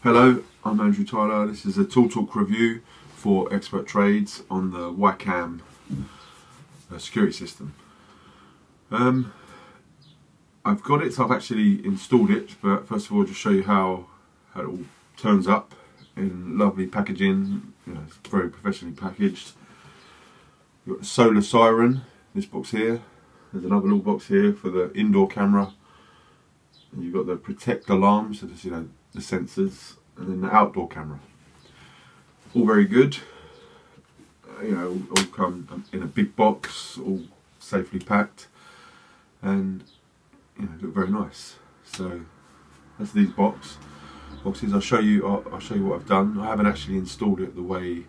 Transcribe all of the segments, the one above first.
Hello, I'm Andrew Tyler. This is a Tool Talk review for Expert Trades on the Wacom security system. I've got it, so I've actually installed it, but first of all, just show you how it all turns up in lovely packaging. It's very professionally packaged. You've got a solar siren, this box here. There's another little box here for the indoor camera. And you've got the protect alarm, so this, the sensors, and then the outdoor camera. All very good. All come in a big box, all safely packed, and look very nice. So that's these boxes. I'll show you what I've done. I haven't actually installed it the way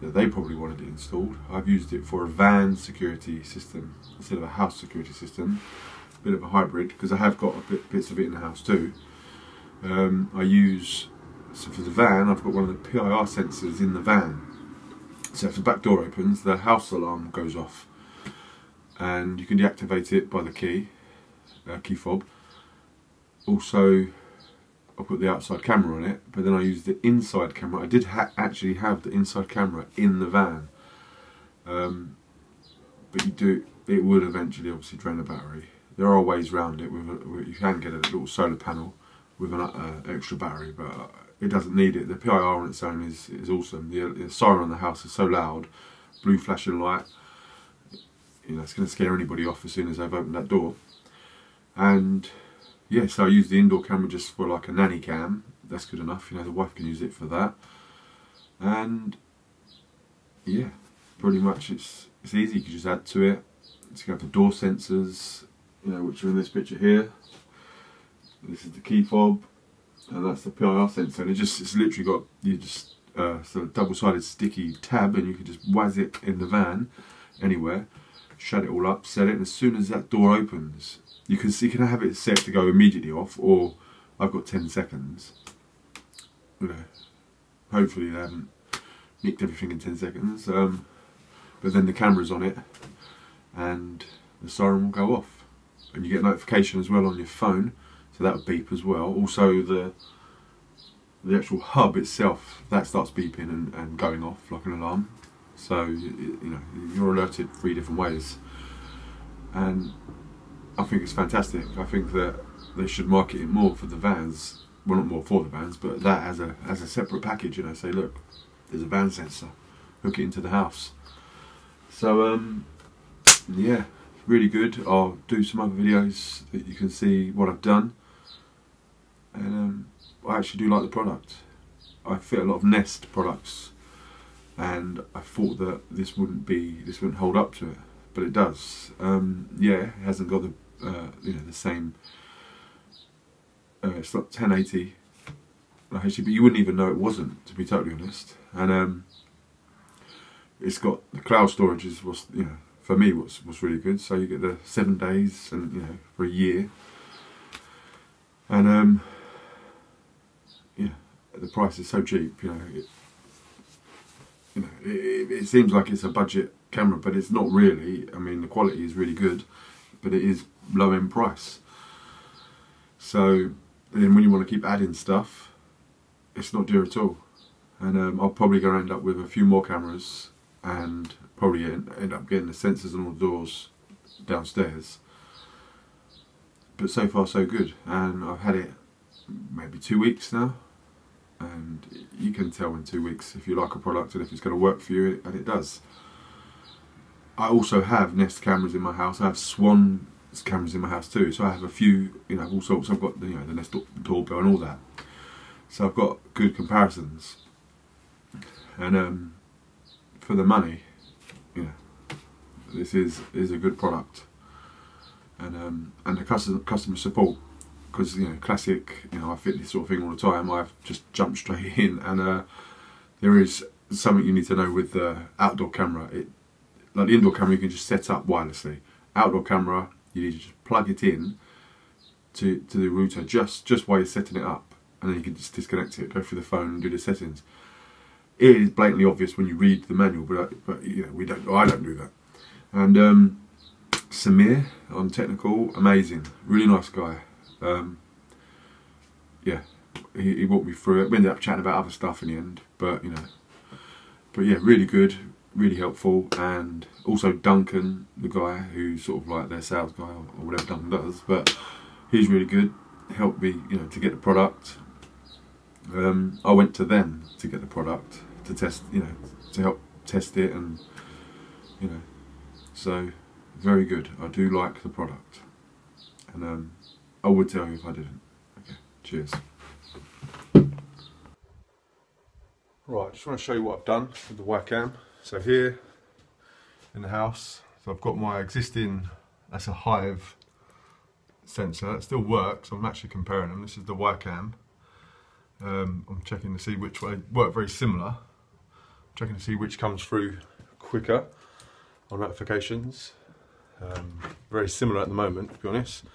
that they probably wanted it installed. I've used it for a van security system instead of a house security system. A bit of a hybrid, because I have got bits of it in the house too. So for the van, I've got one of the PIR sensors in the van. So if the back door opens, the house alarm goes off, and you can deactivate it by the key fob. Also, I put the outside camera on it, but then I use the inside camera. I did actually have the inside camera in the van, but it would eventually obviously drain the battery. There are ways around it. You can get a little solar panel with an extra battery, but it doesn't need it. The PIR on its own is awesome. The siren on the house is so loud, blue flashing light. It's going to scare anybody off as soon as they've opened that door. And yeah, so I use the indoor camera just for like a nanny cam. That's good enough. The wife can use it for that. And yeah, pretty much it's easy. You can just add to it. So you have the door sensors, which are in this picture here. This is the key fob, and that's the PIR sensor. And it's literally got sort of double-sided sticky tab, and you can just whazz it in the van anywhere, shut it all up, set it, and as soon as that door opens, you can have it set to go immediately off, or I've got 10 seconds. Hopefully they haven't nicked everything in 10 seconds. But then the camera's on it, and the siren will go off, and you get notification as well on your phone, so that will beep as well. Also the actual hub itself, that starts beeping and going off like an alarm. So you're alerted 3 different ways, and I think it's fantastic. I think that they should market it more for the vans. Well, not more for the vans, but that as a separate package. Say, look, there's a van sensor, hook it into the house. So yeah, really good. I'll do some other videos that you can see what I've done, and I actually do like the product. I fit a lot of Nest products, and I thought that this wouldn't hold up to it, but it does. Yeah, it hasn't got the the same. It's not 1080 HD, but you wouldn't even know it wasn't, to be totally honest. And it's got the cloud storage was for me was really good. So you get the 7 days and for a year, and yeah, the price is so cheap. It seems like it's a budget camera, but it's not really. I mean, the quality is really good, but it is low in price. So then when you want to keep adding stuff, it's not dear at all. And I'll probably go end up with a few more cameras, and probably end up getting the sensors on all the doors downstairs. But so far so good, and I've had it maybe 2 weeks now, and you can tell in 2 weeks if you like a product and if it's going to work for you, and it does. I also have Nest cameras in my house. I have Swan cameras in my house too, so I have a few, of all sorts. I've got the Nest doorbell and all that, so I've got good comparisons. And for the money, this is a good product. And the customer support, because classic, I fit this sort of thing all the time. I've just jumped straight in, and there is something you need to know with the outdoor camera. Like the indoor camera, you can just set up wirelessly. Outdoor camera, you need to just plug it in to the router just while you're setting it up, and then you can just disconnect it, go through the phone and do the settings. It is blatantly obvious when you read the manual, but I don't do that. And Samir on technical, amazing, really nice guy. Yeah, he walked me through it. We ended up chatting about other stuff in the end, but yeah, really good, really helpful. And also Duncan, the guy who's sort of like their sales guy or whatever Duncan does, but he's really good. Helped me, to get the product. I went to them to get the product to test, to help test it, and so very good. I do like the product, and I would tell you if I didn't. Okay, cheers. Right, I just want to show you what I've done with the Wacom. So here in the house, so I've got my existing, that's a Hive sensor. It still works. I'm actually comparing them. This is the Wacom. I'm checking to see which way work very similar. I'm checking to see which comes through quicker on notifications. Very similar at the moment, to be honest.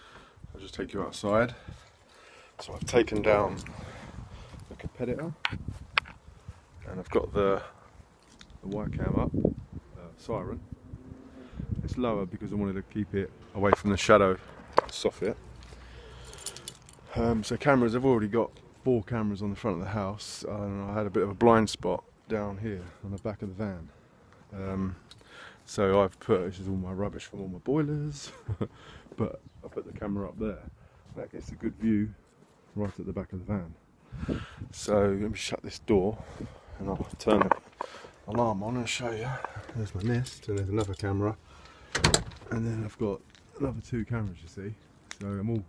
I'll just take you outside. So I've taken down the competitor, and I've got the Wacom up, siren. It's lower because I wanted to keep it away from the shadow soffit. So cameras, I've already got 4 cameras on the front of the house, and I had a bit of a blind spot down here on the back of the van. So I've put, this is all my rubbish from all my boilers, but I put the camera up there. That gets a good view right at the back of the van. So let me shut this door and I'll turn the alarm on and show you. There's my Nest, and there's another camera, and then I've got another 2 cameras, you see. So I'm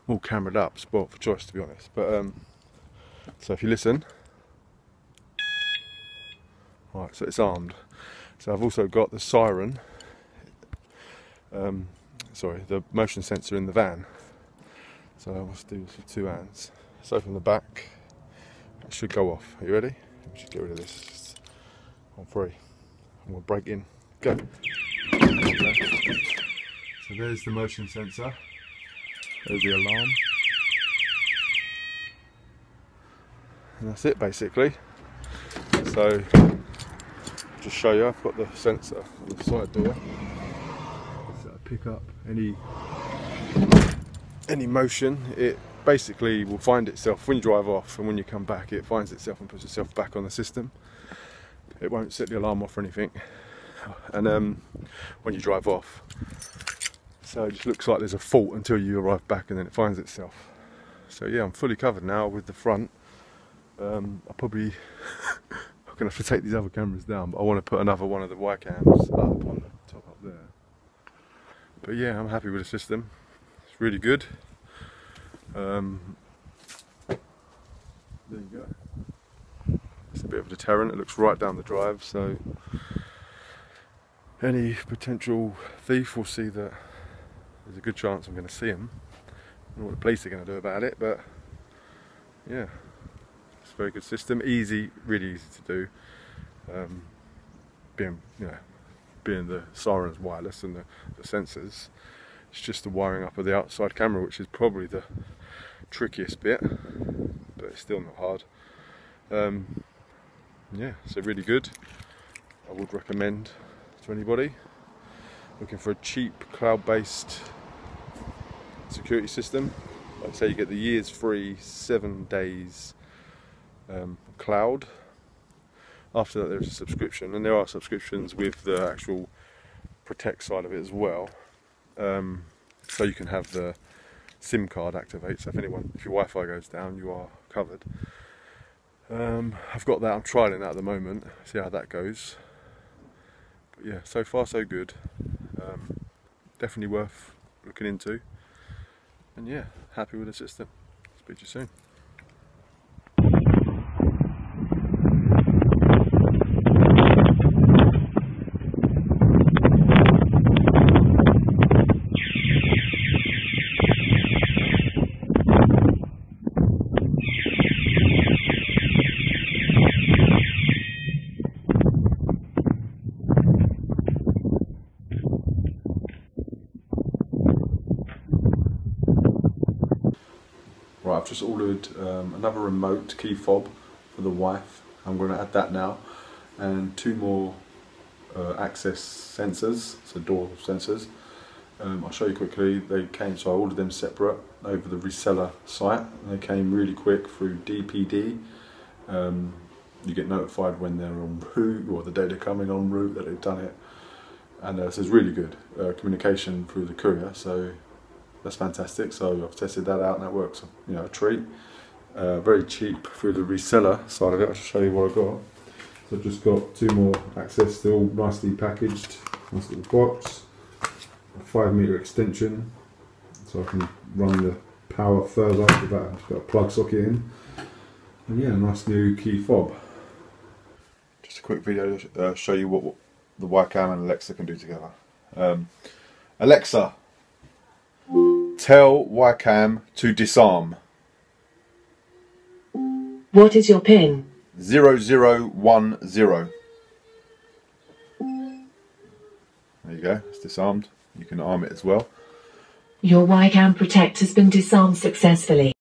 all cameraed up, spoiled for choice, to be honest. But so if you listen, right, so it's armed. So I've also got the siren, the motion sensor in the van. So I'll do this with 2 hands. So from the back, it should go off. Are you ready? We should get rid of this. On 3. I'm going to break in. Go. Okay. So there's the motion sensor. There's the alarm. And that's it, basically. So just show you, I've got the sensor on the side door, so I pick up any motion. It basically will find itself when you drive off, and when you come back it finds itself and puts itself back on the system. It won't set the alarm off or anything, and when you drive off, so it just looks like there's a fault until you arrive back, and then it finds itself. So yeah, I'm fully covered now with the front. I probably I'm going to have to take these other cameras down, but I want to put another one of the Wacams up on the top up there. But yeah, I'm happy with the system. It's really good. There you go. It's a bit of a deterrent. It looks right down the drive, so any potential thief will see that there's a good chance I'm going to see him. I don't know what the police are going to do about it, but yeah. It's a very good system, easy, really easy to do. Being the siren's wireless and the sensors, it's just the wiring up of the outside camera, which is probably the trickiest bit, but it's still not hard. Yeah, so really good. I would recommend to anybody looking for a cheap cloud-based security system. Like I say, you get the year's free, 7 days cloud. After that there's a subscription, and there are subscriptions with the actual protect side of it as well, so you can have the SIM card activate, so if your Wi-Fi goes down you are covered. I've got that, I'm trialling that at the moment, see how that goes. But yeah, so far so good. Definitely worth looking into, and yeah, happy with the system. Speak to you soon. Right, I've just ordered another remote key fob for the wife. I'm going to add that now, and 2 more access sensors, so door sensors, I'll show you quickly. They came, so I ordered them separate over the reseller site, and they came really quick through DPD. You get notified when they're en route, or the day they're coming en route that they've done it, and so it's really good communication through the courier. So that's fantastic. So I've tested that out, and that works, you know, a treat. Very cheap through the reseller side of it. I'll show you what I got. So I've just got 2 more access, still nicely packaged, nice little box. A 5-meter extension, so I can run the power further without having to put a plug socket in. And yeah, a nice new key fob. Just a quick video to show you what the Wacom and Alexa can do together. Alexa, tell Wacom to disarm. What is your PIN? 0010. There you go, it's disarmed. You can arm it as well. Your Wacom Protect has been disarmed successfully.